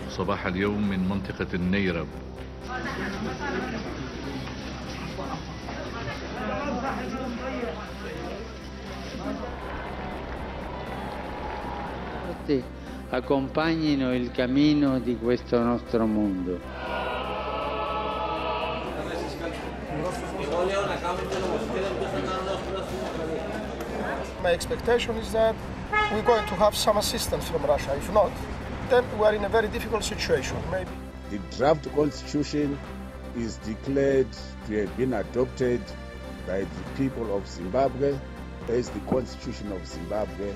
صباح اليوم من منطقة النيرب. Accompagnino il cammino di questo nostro mondo. My expectation is that we're going to have some assistance from Russia. If not, then we are in a very difficult situation, maybe. The draft constitution is declared to have been adopted by the people of Zimbabwe as the constitution of Zimbabwe.